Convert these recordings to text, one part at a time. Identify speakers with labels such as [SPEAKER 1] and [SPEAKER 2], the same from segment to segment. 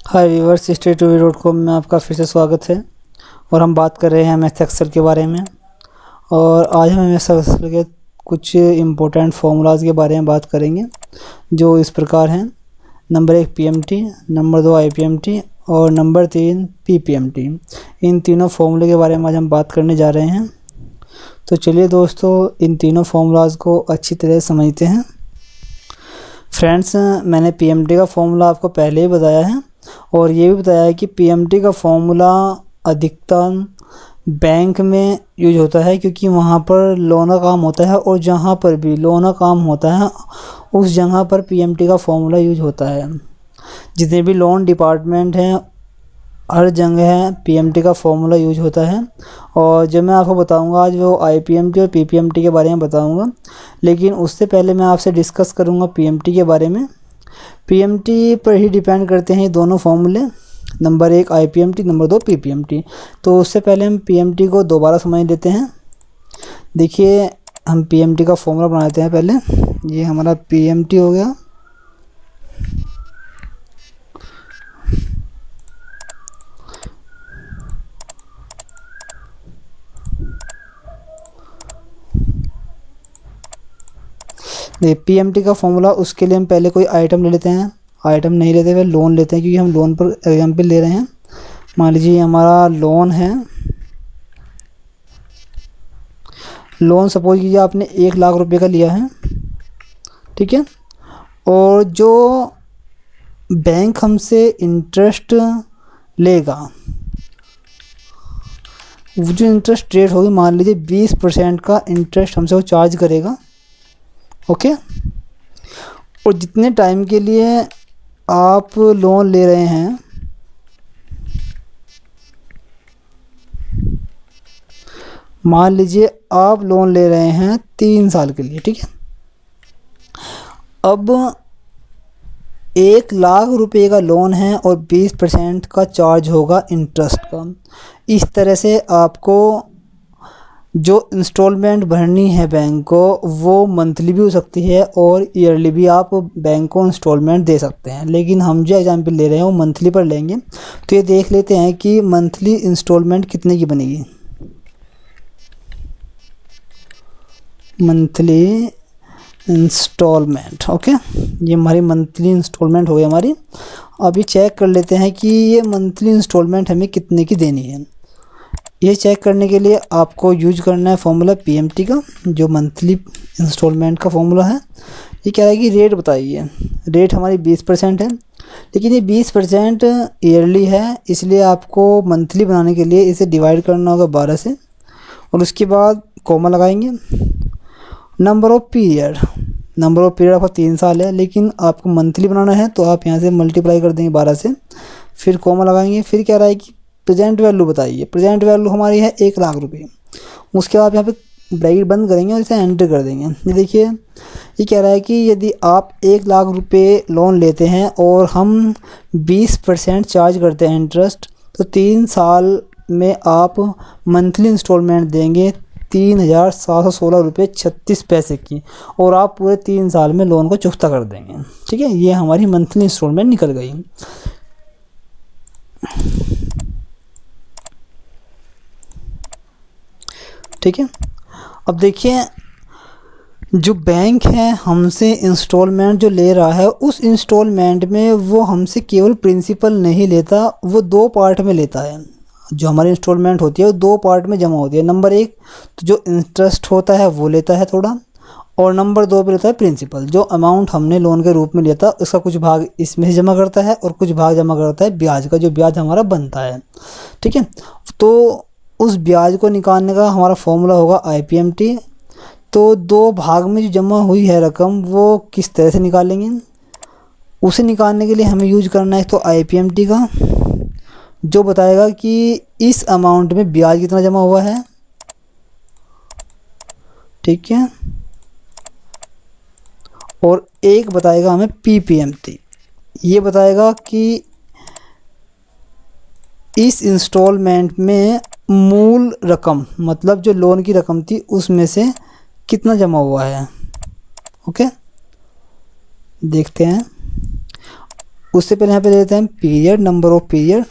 [SPEAKER 1] हाय viewers, StudyTV.com में आपका फिर से स्वागत है। और हम बात कर रहे हैं मैथ एक्सेल के बारे में। और आज हम मैथ एक्सेल के कुछ इम्पोर्टेंट फार्मूलाज के बारे में बात करेंगे, जो इस प्रकार हैं। नंबर 1 PMT, नंबर 2 IPMT और नंबर 3 PPMT। इन तीनों फार्मूले के बारे में आज हम बात करने जा रहे हैं। तो चलिए दोस्तों, इन तीनों फार्मूलाज को अच्छी तरह समझते हैं। फ्रेंड्स, मैंने PMT का फार्मूला आपको पहले ही बताया है और ये भी बताया है कि PMT का फार्मूला अधिकतम बैंक में यूज होता है, क्योंकि वहाँ पर लोन का काम होता है और जहाँ पर भी लोन का काम होता है उस जगह पर PMT का फार्मूला यूज होता है। जितने भी लोन डिपार्टमेंट हैं हर जगह PMT का फार्मूला यूज होता है। और जब मैं आपको बताऊंगा आज वो IPMT और PPMT के बारे में बताऊंगा, लेकिन उससे पहले मैं आपसे डिस्कस करूंगा PMT के बारे में। PMT पर ही डिपेंड करते हैं ये दोनों फार्मूले, नंबर 1 IPMT, नंबर 2 PPMT। तो उससे पहले हम PMT को दोबारा समझ लेते हैं। देखिए, हम PMT का फार्मूला बना लेते हैं पहले। ये हमारा PMT हो गया। PMT का फार्मूला, उसके लिए हम पहले कोई आइटम ले लेते हैं। आइटम नहीं लेते हुए लोन लेते हैं, क्योंकि हम लोन पर एग्जाम्पल ले रहे हैं। मान लीजिए हमारा लोन है। लोन सपोज कीजिए आपने 1 लाख रुपए का लिया है, ठीक है। और जो बैंक हमसे इंटरेस्ट लेगा, वो जो इंटरेस्ट रेट होगी, मान लीजिए 20% का इंटरेस्ट हमसे वो चार्ज करेगा, ओके। और जितने टाइम के लिए आप लोन ले रहे हैं, मान लीजिए आप लोन ले रहे हैं 3 साल के लिए, ठीक है। अब 1 लाख रुपए का लोन है और 20% का चार्ज होगा इंटरेस्ट का। इस तरह से आपको जो इंस्टॉलमेंट भरनी है बैंक को, वो मंथली भी हो सकती है और ईयरली भी आप बैंक को इंस्टॉलमेंट दे सकते हैं। लेकिन हम जो एग्जाम्पल ले रहे हैं वो मंथली पर लेंगे। तो ये देख लेते हैं कि मंथली इंस्टॉलमेंट कितने की बनेगी। Monthly instalment, okay. ये हमारी मंथली इंस्टॉलमेंट हो गई हमारी। अभी चेक कर लेते हैं कि ये मंथली इंस्टॉलमेंट हमें कितने की देनी है। ये चेक करने के लिए आपको यूज करना है फॉर्मूला PMT का, जो मंथली इंस्टॉलमेंट का फॉर्मूला है। ये कह रहा है कि रेट बताइए। रेट हमारी 20% है, लेकिन ये 20% ईयरली है, इसलिए आपको मंथली बनाने के लिए इसे डिवाइड करना होगा 12 से, और उसके बाद कॉमा लगाएंगे। Number of period, number of period आपका 3 साल है, लेकिन आपको मंथली बनाना है तो आप यहाँ से मल्टीप्लाई कर देंगे 12 से, फिर कॉमा लगाएंगे। फिर कह रहा है कि प्रेजेंट वैल्यू बताइए। प्रेजेंट वैल्यू हमारी है 1 लाख रुपए। उसके बाद यहाँ पे ब्रैकेट बंद करेंगे और इसे एंटर कर देंगे। ये देखिए, ये कह रहा है कि यदि आप 1 लाख रुपए लोन लेते हैं और हम 20% चार्ज करते हैं इंटरेस्ट, तो 3 साल में आप मंथली इंस्टॉलमेंट देंगे 3,716 रुपये 36 पैसे की, और आप पूरे 3 साल में लोन को चुकता कर देंगे, ठीक है। ये हमारी मंथली इंस्टॉलमेंट निकल गई, ठीक है। अब देखिए, जो बैंक है हमसे इंस्टॉलमेंट जो ले रहा है, उस इंस्टॉलमेंट में वो हमसे केवल प्रिंसिपल नहीं लेता, वो 2 पार्ट में लेता है। जो हमारी इंस्टॉलमेंट होती है वो 2 पार्ट में जमा होती है। नंबर 1 तो जो इंटरेस्ट होता है वो लेता है थोड़ा, और नंबर 2 पे लेता है प्रिंसिपल। जो अमाउंट हमने लोन के रूप में लिया था उसका कुछ भाग इसमें से जमा करता है और कुछ भाग जमा करता है ब्याज का, जो ब्याज हमारा बनता है, ठीक है। तो उस ब्याज को निकालने का हमारा फॉर्मूला होगा IPMT। तो 2 भाग में जो जमा हुई है रकम, वो किस तरह से निकालेंगे, उसे निकालने के लिए हमें यूज करना है तो IPMT का, जो बताएगा कि इस अमाउंट में ब्याज कितना जमा हुआ है, ठीक है। और एक बताएगा हमें PPMT, ये बताएगा कि इस इंस्टॉलमेंट में मूल रकम, मतलब जो लोन की रकम थी उसमें से कितना जमा हुआ है, ओके। देखते हैं। उससे पहले यहाँ पे ले लेते हैं period, number of period,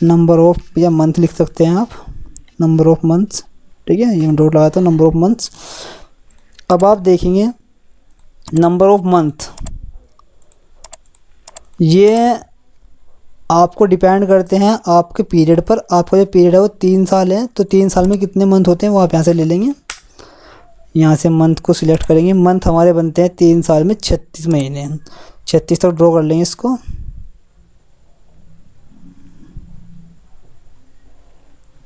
[SPEAKER 1] number of या मंथ लिख सकते हैं आप, नंबर ऑफ मंथ्स, ठीक है, ये डॉट लगाता हूँ, नंबर ऑफ मंथ्स। अब आप देखेंगे नंबर ऑफ मंथ ये आपको डिपेंड करते हैं आपके पीरियड पर। आपका जो पीरियड है वो 3 साल है, तो 3 साल में कितने मंथ होते हैं वो आप यहाँ से ले लेंगे। यहाँ से मंथ को सिलेक्ट करेंगे, मंथ हमारे बनते हैं 3 साल में 36 महीने, 36 तक ड्रॉ कर लेंगे इसको।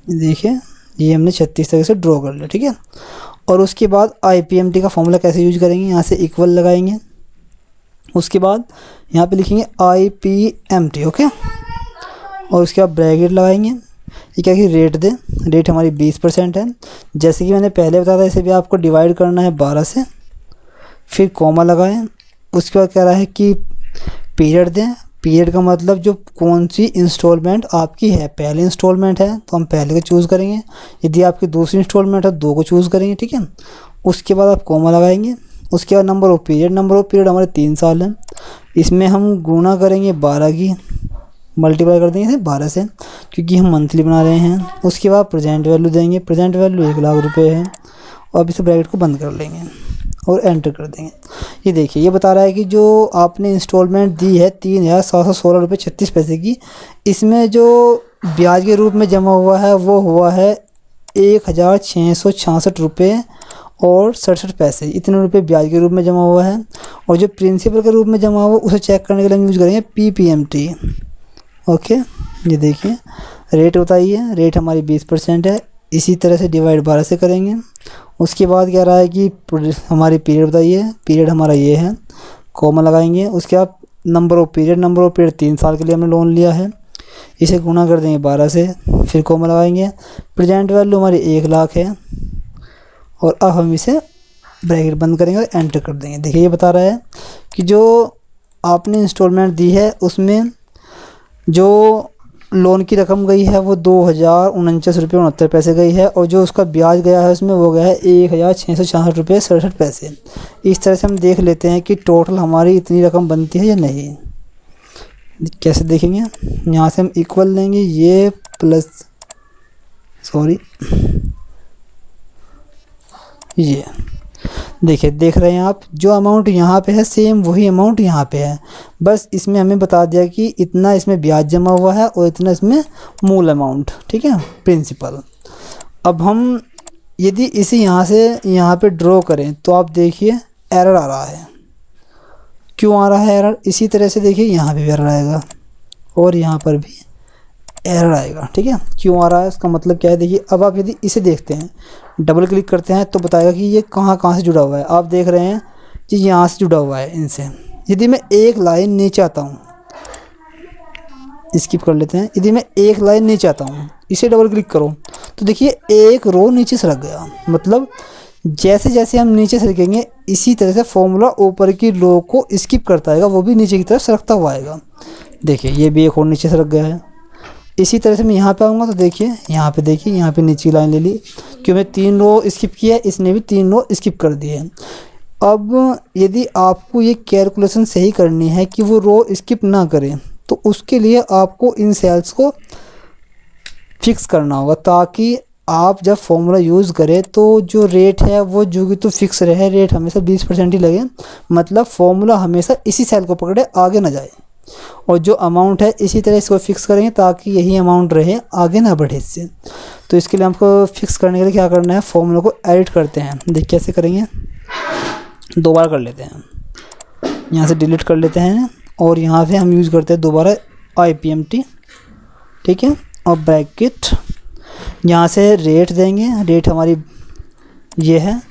[SPEAKER 1] देखिए ये हमने 36 तक से ड्रॉ कर लिया, ठीक है। और उसके बाद IPMT का फॉर्मूला कैसे यूज करेंगे, यहाँ से इक्वल लगाएंगे, उसके बाद यहाँ पे लिखेंगे IPMT, ओके। और उसके बाद ब्रैकेट लगाएंगे, ये क्या कि रेट दे, रेट हमारी 20% है। जैसे कि मैंने पहले बताया था, इसे भी आपको डिवाइड करना है 12 से, फिर कॉमा लगाएं। उसके बाद कह रहा है कि पीरियड दें, पीरियड का मतलब जो कौन सी इंस्टॉलमेंट आपकी है, पहली इंस्टॉलमेंट है तो हम पहले को चूज़ करेंगे, यदि आपकी दूसरी इंस्टॉलमेंट है 2 को चूज़ करेंगे, ठीक है। उसके बाद आप कॉमा लगाएंगे, उसके बाद number of period, number of period हमारे 3 साल हैं, इसमें हम गुणा करेंगे 12 की, मल्टीप्लाई कर देंगे 12 से क्योंकि हम मंथली बना रहे हैं। उसके बाद प्रेजेंट वैल्यू देंगे, प्रेजेंट वैल्यू 1 लाख रुपये है, और अब इस ब्रैकेट को बंद कर लेंगे और एंटर कर देंगे। ये देखिए ये बता रहा है कि जो आपने इंस्टॉलमेंट दी है 3,716 रुपये 36 पैसे की, इसमें जो ब्याज के रूप में जमा हुआ है वो हुआ है 1,666 रुपये और 67 पैसे, इतने रुपए ब्याज के रूप में जमा हुआ है। और जो प्रिंसिपल के रूप में जमा हुआ उसे चेक करने के लिए हम यूज़ करेंगे PPMT, ओके। ये देखिए रेट बताइए, रेट हमारी 20% है, इसी तरह से डिवाइड 12 से करेंगे। उसके बाद कह रहा है कि हमारी पीरियड बताइए, पीरियड हमारा ये है, कॉमा लगाएंगे। उसके बाद number of period, number of period 3 साल के लिए हमने लोन लिया है, इसे गुणा कर देंगे 12 से, फिर कॉमा लगाएंगे। प्रेजेंट वैल्यू हमारी 1 लाख है, और अब हम इसे ब्रैकेट बंद करेंगे और एंटर कर देंगे। देखिए ये बता रहा है कि जो आपने इंस्टॉलमेंट दी है उसमें जो लोन की रकम गई है वो 2,049 रुपये 69 पैसे गई है, और जो उसका ब्याज गया है उसमें वो गया है 1,666 रुपये 67 पैसे। इस तरह से हम देख लेते हैं कि टोटल हमारी इतनी रकम बनती है या नहीं। कैसे देखेंगे, यहाँ से हम इक्वल लेंगे, ये प्लस ये देखिए, देख रहे हैं आप जो अमाउंट यहाँ पे है सेम वही अमाउंट यहाँ पे है, बस इसमें हमें बता दिया कि इतना इसमें ब्याज जमा हुआ है और इतना इसमें मूल अमाउंट, ठीक है, प्रिंसिपल। अब हम यदि इसे यहाँ से यहाँ पे ड्रॉ करें तो आप देखिए एरर आ रहा है। क्यों आ रहा है एरर, इसी तरह से देखिए यहाँ भी एरर आएगा और यहाँ पर भी एरर आएगा, ठीक है। क्यों आ रहा है इसका मतलब क्या है, देखिए अब आप यदि इसे देखते हैं, डबल क्लिक करते हैं तो बताएगा कि ये कहाँ से जुड़ा हुआ है। आप देख रहे हैं कि यहाँ से जुड़ा हुआ है इनसे। यदि मैं एक लाइन नीचे आता हूँ, स्किप कर लेते हैं, यदि मैं एक लाइन नीचे आता हूँ, इसे डबल क्लिक करो तो देखिए एक रो नीचे सरक गया। मतलब जैसे जैसे हम नीचे सरकेंगे इसी तरह से फॉर्मूला ऊपर की रो को स्किप करता आएगा, वो भी नीचे की तरफ सरकता हुआ आएगा। देखिए ये भी एक और नीचे सरक गया है। इसी तरह से मैं यहाँ पे आऊँगा तो देखिए यहाँ पे नीचे की लाइन ले ली, क्योंकि मैं 3 रो स्किप किया है, इसने भी 3 रो स्किप कर दिए। अब यदि आपको ये कैलकुलेशन सही करनी है कि वो रो स्किप ना करें, तो उसके लिए आपको इन सेल्स को फिक्स करना होगा, ताकि आप जब फॉर्मूला यूज़ करें तो जो रेट है वो जो कि तो फिक्स रहे, रेट हमेशा 20% ही लगे। मतलब फॉर्मूला हमेशा इसी सेल को पकड़े, आगे ना जाए, और जो अमाउंट है इसी तरह इसको फिक्स करेंगे ताकि यही अमाउंट रहे, आगे ना बढ़े इससे। तो इसके लिए हमको फिक्स करने के लिए क्या करना है, फॉर्मूला को एडिट करते हैं। देखिए कैसे करेंगे, 2 बार कर लेते हैं, यहाँ से डिलीट कर लेते हैं और यहाँ से हम यूज़ करते हैं दोबारा IPMT, ठीक है। और ब्रैकेट यहाँ से रेट देंगे, रेट हमारी ये है।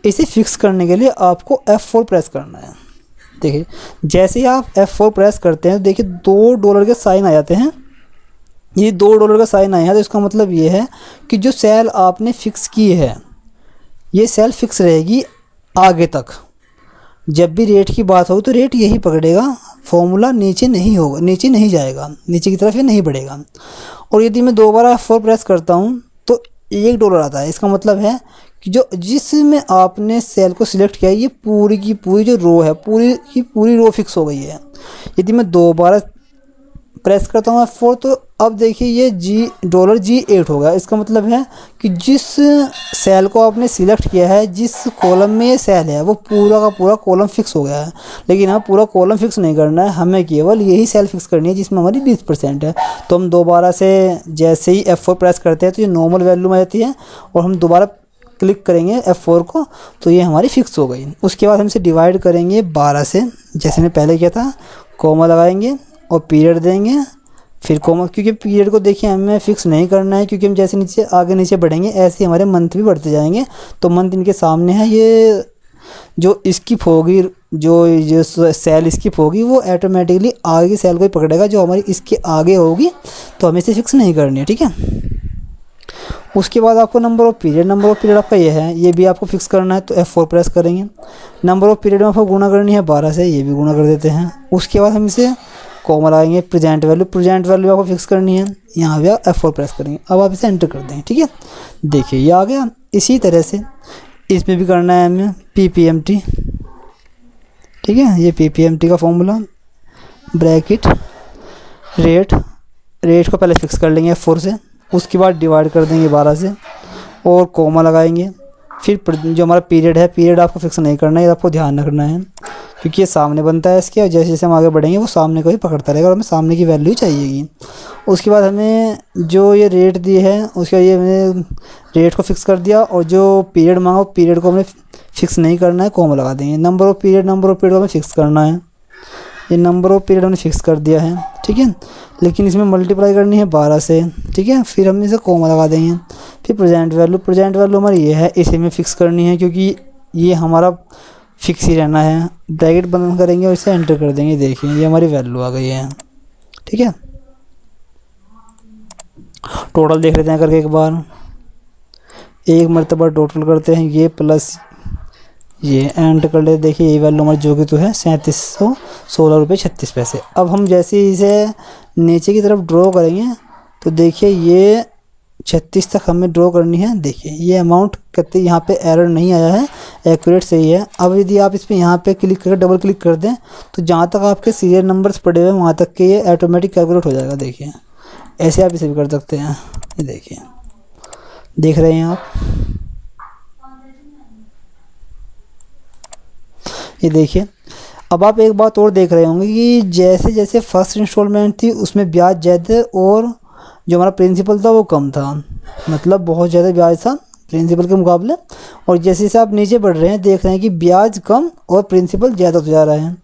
[SPEAKER 1] इसे फिक्स करने के लिए आपको F4 प्रेस करना है। देखिए जैसे ही आप F4 प्रेस करते हैं देखिए $2 के साइन आ जाते हैं। ये $2 का साइन आया है तो इसका मतलब ये है कि जो सेल आपने फिक्स की है ये सेल फिक्स रहेगी आगे तक। जब भी रेट की बात हो तो रेट यही पकड़ेगा, फॉर्मूला नीचे नहीं होगा, नीचे नहीं जाएगा, नीचे की तरफ ये नहीं बढ़ेगा। और यदि मैं दोबारा F4 प्रेस करता हूँ तो $1 आता है। इसका मतलब है कि जो जिसमें आपने सेल को सिलेक्ट किया है ये पूरी की पूरी जो रो है पूरी की पूरी रो फिक्स हो गई है। यदि मैं दोबारा प्रेस करता हूँ F4 तो अब देखिए ये $G8 हो गया। इसका मतलब है कि जिस सेल को आपने सिलेक्ट किया है, जिस कॉलम में ये सेल है वो पूरा का पूरा कॉलम फिक्स हो गया है। लेकिन हाँ, पूरा कॉलम फिक्स नहीं करना है, हमें केवल यही सेल फिक्स करनी है जिसमें हमारी 20% है। तो हम दोबारा से जैसे ही F4 प्रेस करते हैं तो ये नॉर्मल वैल्यू में जाती है और हम दोबारा क्लिक करेंगे F4 को तो ये हमारी फिक्स हो गई। उसके बाद हम इसे डिवाइड करेंगे 12 से, जैसे मैंने पहले किया था। कॉमा लगाएंगे और पीरियड देंगे, फिर कॉमा, क्योंकि पीरियड को देखिए हमें फिक्स नहीं करना है, क्योंकि हम जैसे नीचे आगे नीचे बढ़ेंगे ऐसे हमारे मंथ भी बढ़ते जाएंगे। तो मंथ इनके सामने है, ये जो स्किप होगी, जो सेल स्किप होगी वो ऑटोमेटिकली आगे की सेल को ही पकड़ेगा जो हमारी इसके आगे होगी। तो हमें इसे फिक्स नहीं करनी है, ठीक है। उसके बाद आपको नंबर ऑफ़ पीरियड आपका ये है, ये भी आपको फिक्स करना है। तो F4 प्रेस करेंगे। नंबर ऑफ़ पीरियड में आपको गुणा करनी है 12 से, ये भी गुणा कर देते हैं। उसके बाद हम इसे कॉमा लगाएंगे। प्रेजेंट वैल्यू आपको फिक्स करनी है, यहाँ पे आप F4 प्रेस करेंगे। अब आप इसे एंटर कर देंगे, ठीक है। देखिए ये आ गया। इसी तरह से इसमें भी करना है हमें PPMT, ठीक है। ये PPMT का फॉर्मूला, ब्रैकेट रेट को पहले फिक्स कर लेंगे F4 से, उसके बाद डिवाइड कर देंगे 12 से और कॉमा लगाएंगे। फिर जो हमारा पीरियड आपको फिक्स नहीं करना है, ये आपको ध्यान रखना है क्योंकि ये सामने बनता है इसके, और जैसे जैसे हम आगे बढ़ेंगे वो सामने को ही पकड़ता रहेगा और हमें सामने की वैल्यू चाहिएगी। उसके बाद हमें जो ये रेट दिए है उसके ये हमने रेट को फिक्स कर दिया, और जो पीरियड मांगा पीरियड को हमें फिक्स नहीं करना है, कॉमा लगा देंगे। नंबर ऑफ़ पीरियड को हमें फिक्स करना है, ये नंबर ऑफ़ पीरियड हमने फिक्स कर दिया है, ठीक है। लेकिन इसमें मल्टीप्लाई करनी है 12 से, ठीक है। फिर हम इसे कॉमा लगा देंगे। फिर प्रेजेंट वैल्यू हमारी ये है, इसे में फिक्स करनी है क्योंकि ये हमारा फिक्स ही रहना है। ब्रैकेट बंद करेंगे और इसे एंटर कर देंगे। देखिए ये हमारी वैल्यू आ गई है, ठीक है। टोटल देख लेते हैं करके एक बार, एक मरतबा टोटल करते हैं ये प्लस ये एंटर कर लेते। देखिए ये वैल्यू हमारी जो कि तो है 3716.36 रुपये। अब हम जैसे ही इसे नीचे की तरफ ड्रॉ करेंगे तो देखिए ये 36 तक हमें ड्रॉ करनी है। देखिए ये अमाउंट कितने, यहाँ पे एरर नहीं आया है, एक्यूरेट सही है। अब यदि आप इस पर यहाँ पे क्लिक करके डबल क्लिक कर दें तो जहाँ तक आपके सीरियल नंबर्स पड़े हुए हैं वहाँ तक के ये ऑटोमेटिक कैलकुलेट हो जाएगा। देखिए ऐसे आप इसे भी कर सकते हैं। ये देखिए, देख रहे हैं आप, ये देखिए। अब आप एक बात और देख रहे होंगे कि जैसे जैसे फर्स्ट इंस्टॉलमेंट थी उसमें ब्याज ज़्यादा और जो हमारा प्रिंसिपल था वो कम था, मतलब बहुत ज़्यादा ब्याज था प्रिंसिपल के मुकाबले। और जैसे जैसे आप नीचे बढ़ रहे हैं देख रहे हैं कि ब्याज कम और प्रिंसिपल ज़्यादा होता जा रहा है।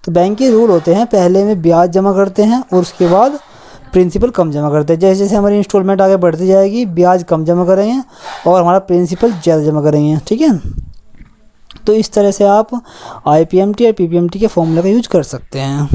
[SPEAKER 1] तो बैंक के रूल होते हैं, पहले में ब्याज जमा करते हैं और उसके बाद प्रिंसिपल कम जमा करते हैं। जैसे जैसे हमारी इंस्टॉलमेंट आगे बढ़ती जाएगी ब्याज कम जमा करेंगे और हमारा प्रिंसिपल ज़्यादा जमा करेंगे, ठीक है। तो इस तरह से आप IPMT और PPMT के फॉर्मूले का यूज कर सकते हैं।